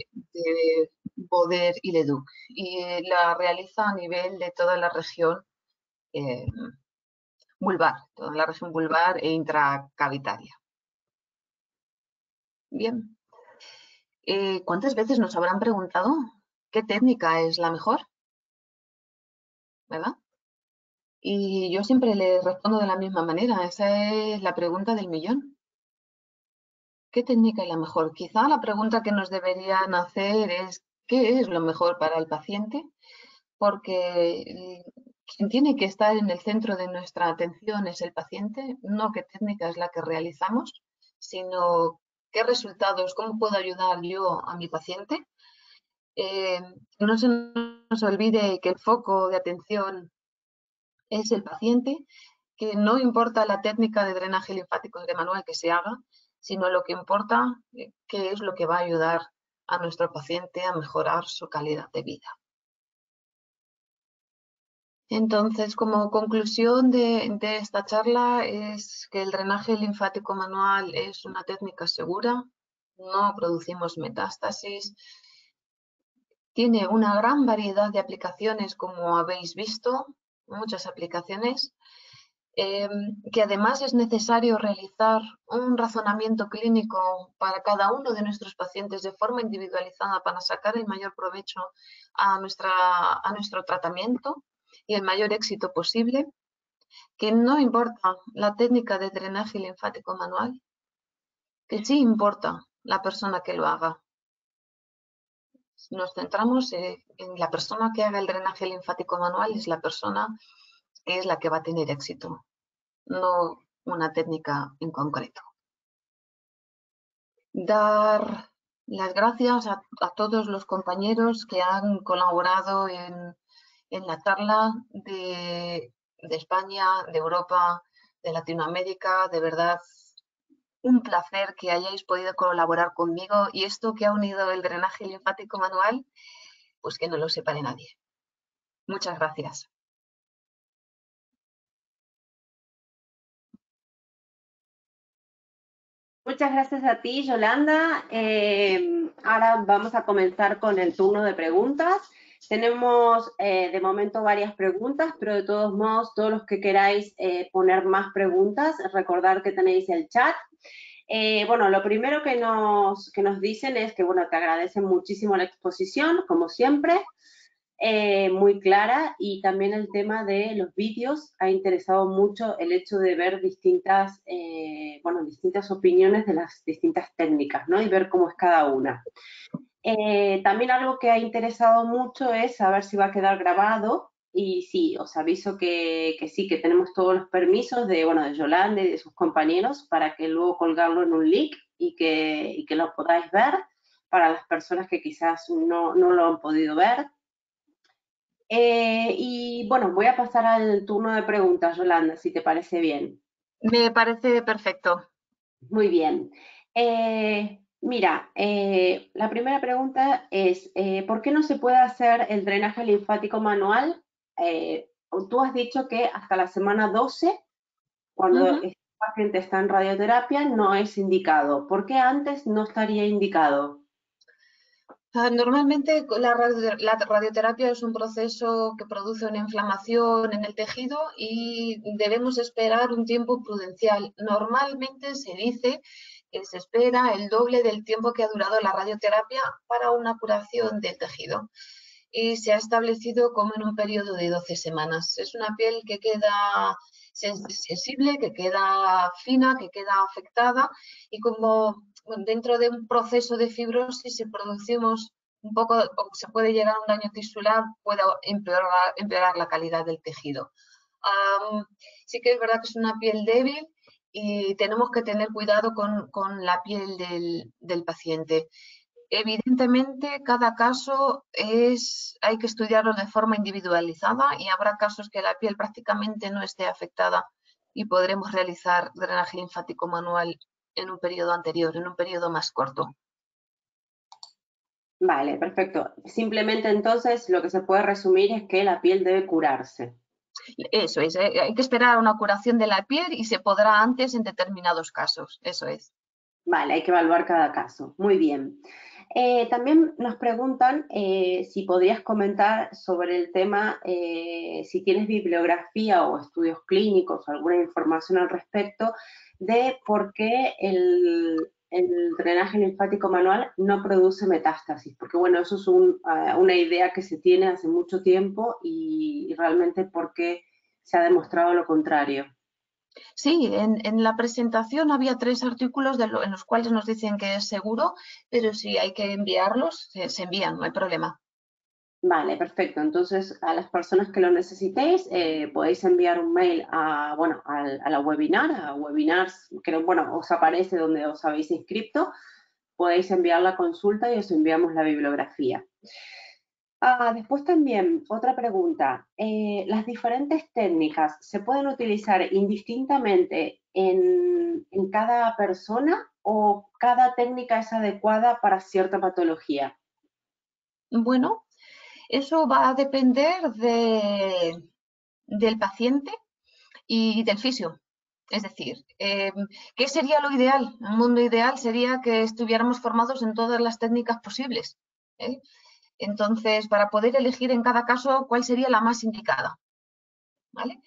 Boder y Leduc, y la realiza a nivel de toda la región vulvar, e intracavitaria. Bien. ¿Cuántas veces nos habrán preguntado qué técnica es la mejor? ¿Verdad? Y yo siempre les respondo de la misma manera. Esa es la pregunta del millón. ¿Qué técnica es la mejor? Quizá la pregunta que nos deberían hacer es ¿qué es lo mejor para el paciente? Porque quien tiene que estar en el centro de nuestra atención es el paciente, no qué técnica es la que realizamos, sino qué resultados, cómo puedo ayudar yo a mi paciente. No se nos olvide que el foco de atención es el paciente, que no importa la técnica de drenaje linfático de manual que se haga, sino lo que importa qué es lo que va a ayudar a nuestro paciente a mejorar su calidad de vida. Entonces, como conclusión de esta charla es que el drenaje linfático manual es una técnica segura, no producimos metástasis, tiene una gran variedad de aplicaciones, como habéis visto, muchas aplicaciones, que además es necesario realizar un razonamiento clínico para cada uno de nuestros pacientes de forma individualizada para sacar el mayor provecho a nuestro tratamiento y el mayor éxito posible, que no importa la técnica de drenaje linfático manual, que sí importa la persona que lo haga. Nos centramos en la persona que haga el drenaje linfático manual, es la persona que es la que va a tener éxito, no una técnica en concreto. Dar las gracias a todos los compañeros que han colaborado en la charla de España, de Europa, de Latinoamérica. De verdad, un placer que hayáis podido colaborar conmigo, y esto que ha unido el drenaje linfático manual, pues que no lo separe nadie. Muchas gracias. Muchas gracias a ti, Yolanda. Ahora vamos a comenzar con el turno de preguntas. Tenemos de momento varias preguntas, pero de todos modos, todos los que queráis poner más preguntas, recordar que tenéis el chat. Bueno, lo primero que nos dicen es que, bueno, te agradecen muchísimo la exposición, como siempre, muy clara, y también el tema de los vídeos. Ha interesado mucho el hecho de ver distintas opiniones de las distintas técnicas, ¿no? Y ver cómo es cada una. También algo que ha interesado mucho es saber si va a quedar grabado, y sí, os aviso que sí, que tenemos todos los permisos de Yolanda y de sus compañeros para que luego colgarlo en un link y que lo podáis ver para las personas que quizás no lo han podido ver. Y bueno, voy a pasar al turno de preguntas, Yolanda, si te parece bien. Me parece perfecto. Muy bien. Mira, la primera pregunta es, ¿por qué no se puede hacer el drenaje linfático manual? Tú has dicho que hasta la semana 12, cuando el paciente está en radioterapia, no es indicado. ¿Por qué antes no estaría indicado? Normalmente la radioterapia es un proceso que produce una inflamación en el tejido y debemos esperar un tiempo prudencial. Normalmente se dice que se espera el doble del tiempo que ha durado la radioterapia para una curación del tejido, y se ha establecido como en un periodo de 12 semanas. Es una piel que queda sensible, que queda fina, que queda afectada, y como dentro de un proceso de fibrosis, si producimos un poco, o se puede llegar a un daño tisular, puede empeorar la calidad del tejido. Sí que es verdad que es una piel débil y tenemos que tener cuidado con la piel del paciente. Evidentemente, cada caso hay que estudiarlo de forma individualizada, y habrá casos que la piel prácticamente no esté afectada y podremos realizar drenaje linfático manual en un periodo anterior, en un periodo más corto. Vale, perfecto. Simplemente entonces lo que se puede resumir es que la piel debe curarse. Eso es, hay que esperar a una curación de la piel y se podrá antes en determinados casos, eso es. Vale, hay que evaluar cada caso. Muy bien. También nos preguntan si podrías comentar sobre el tema, si tienes bibliografía o estudios clínicos o alguna información al respecto de por qué el drenaje linfático manual no produce metástasis. Porque bueno, eso es una idea que se tiene hace mucho tiempo y realmente por qué se ha demostrado lo contrario. Sí, en la presentación había 3 artículos en los cuales nos dicen que es seguro, pero si hay que enviarlos, se envían, no hay problema. Vale, perfecto. Entonces, a las personas que lo necesitéis, podéis enviar un mail a la webinar, a webinars, que bueno, os aparece donde os habéis inscrito. Podéis enviar la consulta y os enviamos la bibliografía. Después también, otra pregunta. ¿Las diferentes técnicas se pueden utilizar indistintamente en cada persona o cada técnica es adecuada para cierta patología? Bueno, eso va a depender del paciente y del fisio. Es decir, ¿qué sería lo ideal? Un mundo ideal sería que estuviéramos formados en todas las técnicas posibles. Entonces, para poder elegir en cada caso cuál sería la más indicada. ¿Vale?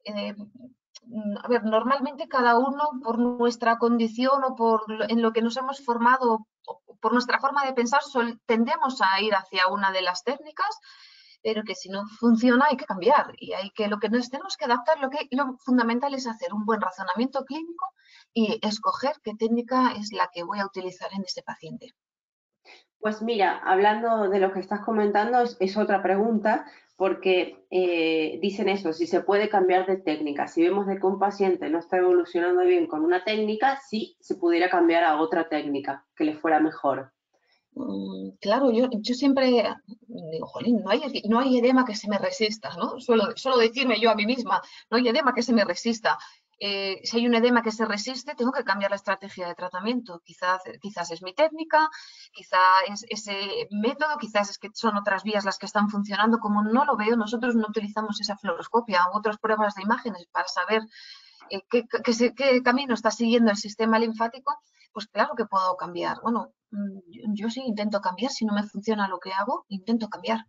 A ver, normalmente cada uno por nuestra condición o en lo que nos hemos formado, por nuestra forma de pensar, tendemos a ir hacia una de las técnicas, pero que si no funciona hay que cambiar y lo que nos tenemos que adaptar, lo fundamental es hacer un buen razonamiento clínico y escoger qué técnica es la que voy a utilizar en este paciente. Pues mira, hablando de lo que estás comentando, es otra pregunta, porque dicen eso, si se puede cambiar de técnica. Si vemos de que un paciente no está evolucionando bien con una técnica, sí se pudiera cambiar a otra técnica que le fuera mejor. Claro, yo siempre digo, jolín, no hay edema que se me resista, ¿no? Suelo decirme yo a mí misma, no hay edema que se me resista. Si hay un edema que se resiste, tengo que cambiar la estrategia de tratamiento. Quizás es mi técnica, quizás es ese método, quizás es que son otras vías las que están funcionando. Como no lo veo, nosotros no utilizamos esa fluoroscopia u otras pruebas de imágenes para saber qué camino está siguiendo el sistema linfático, pues claro que puedo cambiar. Bueno, yo sí intento cambiar. Si no me funciona lo que hago, intento cambiar.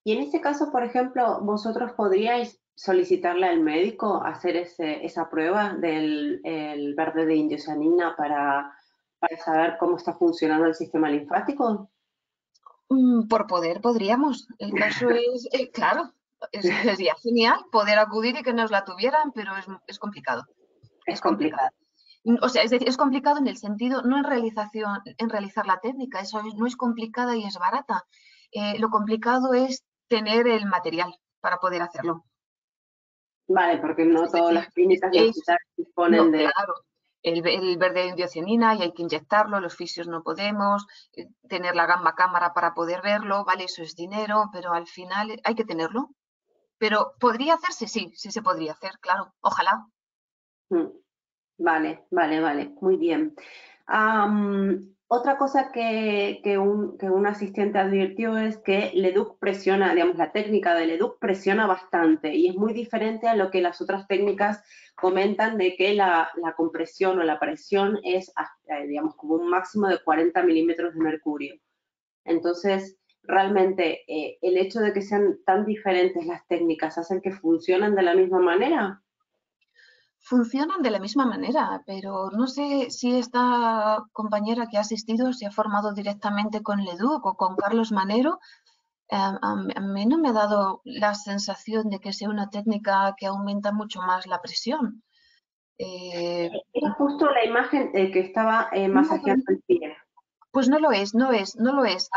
Y en este caso, por ejemplo, vosotros podríais solicitarle al médico hacer esa prueba del verde de indocianina para saber cómo está funcionando el sistema linfático. Por poder podríamos. El caso es, claro, sería genial poder acudir y que nos la tuvieran, pero es complicado. Es complicado. O sea, es decir, es complicado en el sentido, no en realizar la técnica, eso no es complicada y es barata. Lo complicado es tener el material para poder hacerlo. Vale, porque no Es todas decir, las clínicas de hospital disponen de... Claro, el verde de indocianina y hay que inyectarlo, los fisios no podemos, tener la gamba cámara para poder verlo, vale, eso es dinero, pero al final hay que tenerlo. Pero ¿podría hacerse? Sí se podría hacer, claro, ojalá. Vale, muy bien. Otra cosa que un asistente advirtió es que LEDUC presiona, digamos, la técnica de LEDUC presiona bastante y es muy diferente a lo que las otras técnicas comentan de que la compresión o la presión es, digamos, como un máximo de 40 milímetros de mercurio. Entonces, realmente, el hecho de que sean tan diferentes las técnicas hacen que funcionen de la misma manera. Funcionan de la misma manera, pero no sé si esta compañera que ha asistido se ha formado directamente con LEDUC o con Carlos Manero. A mí no me ha dado la sensación de que sea una técnica que aumenta mucho más la presión. Era justo la imagen que estaba masajeando el pie. Pues no lo es. No lo es.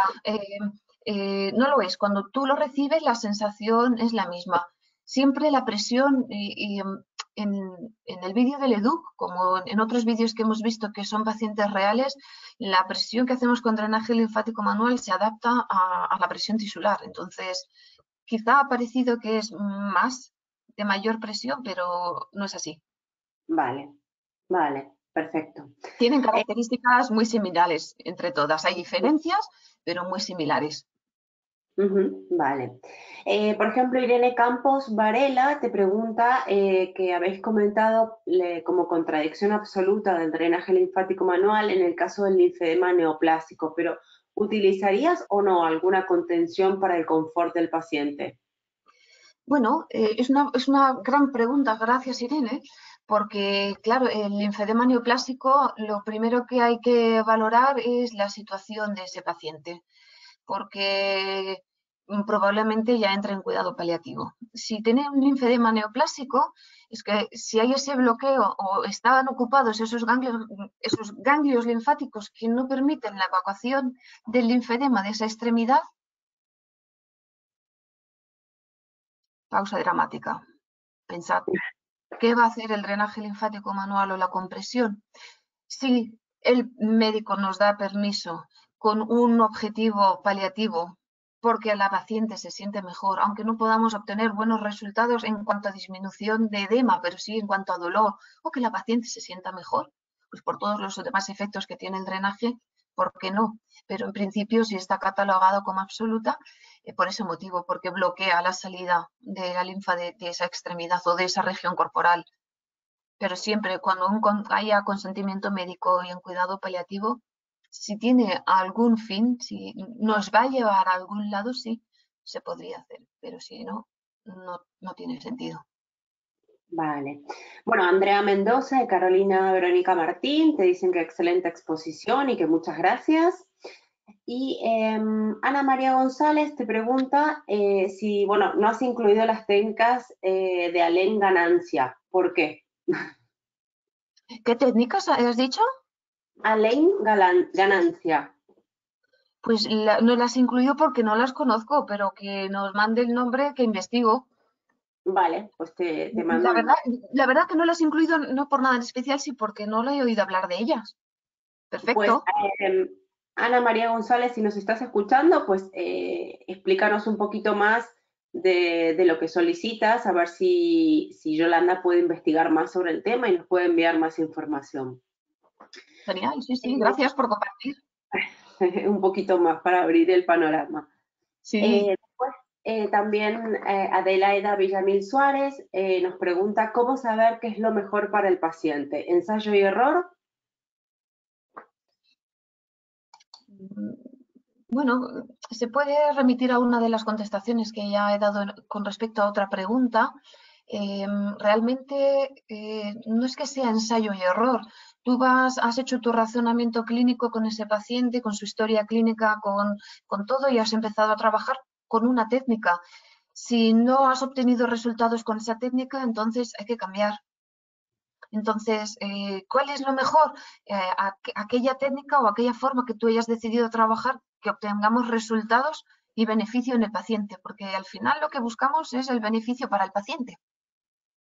Cuando tú lo recibes, la sensación es la misma. Siempre la presión en el vídeo del EDUC, como en otros vídeos que hemos visto que son pacientes reales, la presión que hacemos con drenaje linfático manual se adapta a la presión tisular. Entonces, quizá ha parecido que es de mayor presión, pero no es así. Vale, Perfecto. Tienen características muy similares entre todas. Hay diferencias, pero muy similares. Vale. Por ejemplo, Irene Campos Varela te pregunta que habéis comentado como contradicción absoluta del drenaje linfático manual en el caso del linfedema neoplásico, pero ¿utilizarías o no alguna contención para el confort del paciente? Bueno, es una gran pregunta, gracias Irene, porque claro, el linfedema neoplásico lo primero que hay que valorar es la situación de ese paciente, porque probablemente ya entre en cuidado paliativo. Si tiene un linfedema neoplásico, es que si hay ese bloqueo o estaban ocupados esos ganglios linfáticos que no permiten la evacuación del linfedema de esa extremidad, pausa dramática. Pensad, ¿qué va a hacer el drenaje linfático manual o la compresión? Si el médico nos da permiso con un objetivo paliativo porque la paciente se siente mejor, aunque no podamos obtener buenos resultados en cuanto a disminución de edema, pero sí en cuanto a dolor, o que la paciente se sienta mejor, pues por todos los demás efectos que tiene el drenaje, ¿por qué no? Pero en principio sí está catalogado como absoluta por ese motivo, porque bloquea la salida de la linfa de esa extremidad o de esa región corporal. Pero siempre cuando haya consentimiento médico y en cuidado paliativo, si tiene algún fin, si nos va a llevar a algún lado, sí, se podría hacer, pero si no, no tiene sentido. Vale. Bueno, Andrea Mendoza y Carolina Verónica Martín te dicen que excelente exposición y que muchas gracias. Y Ana María González te pregunta si, bueno, no has incluido las técnicas de Alain Ganancia. ¿Por qué? ¿Qué técnicas has dicho? Alain Ganancia. Pues no las he incluido porque no las conozco, pero que nos mande el nombre que investigo. Vale, pues te mando. La verdad que no las he incluido no por nada en especial, sí porque no le he oído hablar de ellas. Perfecto. Pues, Ana María González, si nos estás escuchando, pues explícanos un poquito más de lo que solicitas, a ver si Yolanda puede investigar más sobre el tema y nos puede enviar más información. Genial, sí, gracias por compartir. Un poquito más para abrir el panorama. Sí. Después, también Adelaida Villamil Suárez nos pregunta cómo saber qué es lo mejor para el paciente. ¿Ensayo y error? Bueno, se puede remitir a una de las contestaciones que ya he dado con respecto a otra pregunta. Realmente no es que sea ensayo y error. Tú has hecho tu razonamiento clínico con ese paciente, con su historia clínica, con todo y has empezado a trabajar con una técnica. Si no has obtenido resultados con esa técnica, entonces hay que cambiar. Entonces, ¿cuál es lo mejor? Aquella técnica o aquella forma que tú hayas decidido trabajar, que obtengamos resultados y beneficio en el paciente, porque al final lo que buscamos es el beneficio para el paciente.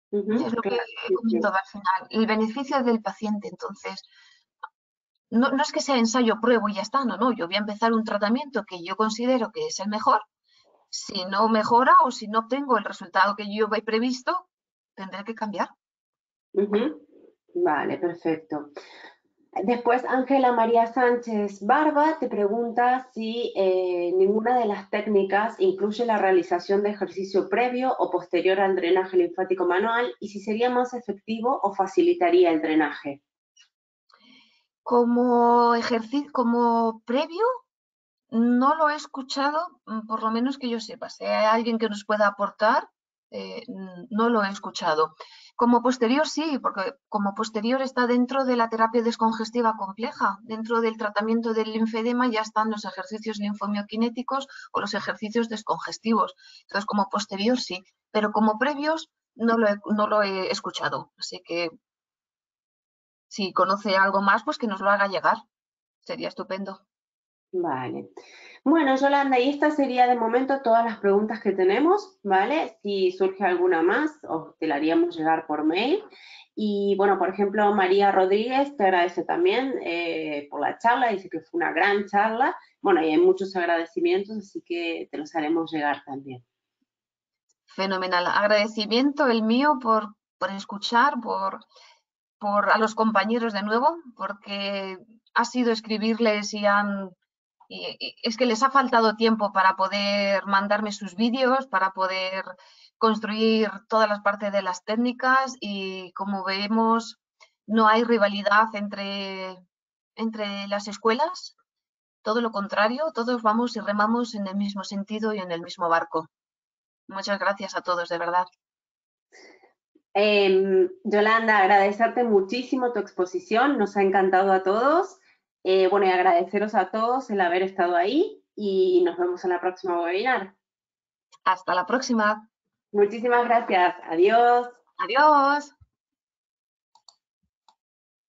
Es lo que he comentado al final, el beneficio del paciente. Entonces, no es que sea ensayo, pruebo y ya está, no, yo voy a empezar un tratamiento que yo considero que es el mejor. Si no mejora o si no obtengo el resultado que yo he previsto, tendré que cambiar. Vale, perfecto. Después, Ángela María Sánchez Barba te pregunta si ninguna de las técnicas incluye la realización de ejercicio previo o posterior al drenaje linfático manual y si sería más efectivo o facilitaría el drenaje. Como ejercicio, como previo, no lo he escuchado, por lo menos que yo sepa. Si hay alguien que nos pueda aportar, no lo he escuchado. Como posterior sí, porque como posterior está dentro de la terapia descongestiva compleja. Dentro del tratamiento del linfedema ya están los ejercicios linfomioquinéticos o los ejercicios descongestivos. Entonces, como posterior sí, pero como previos no lo he escuchado. Así que si conoce algo más, pues que nos lo haga llegar. Sería estupendo. Vale. Bueno, Yolanda, y esta sería de momento todas las preguntas que tenemos, ¿vale? Si surge alguna más, os te la haríamos llegar por mail. Y bueno, por ejemplo, María Rodríguez te agradece también por la charla, dice que fue una gran charla. Bueno, y hay muchos agradecimientos, así que te los haremos llegar también. Fenomenal. Agradecimiento el mío por escuchar, por a los compañeros de nuevo, porque ha sido escribirles y es que les ha faltado tiempo para poder mandarme sus vídeos, para poder construir todas las partes de las técnicas, y como vemos no hay rivalidad entre las escuelas, todo lo contrario, todos vamos y remamos en el mismo sentido y en el mismo barco. Muchas gracias a todos, de verdad. Yolanda, agradecerte muchísimo tu exposición, nos ha encantado a todos. Bueno, y agradeceros a todos el haber estado ahí y nos vemos en la próxima webinar. Hasta la próxima. Muchísimas gracias. Adiós. Adiós.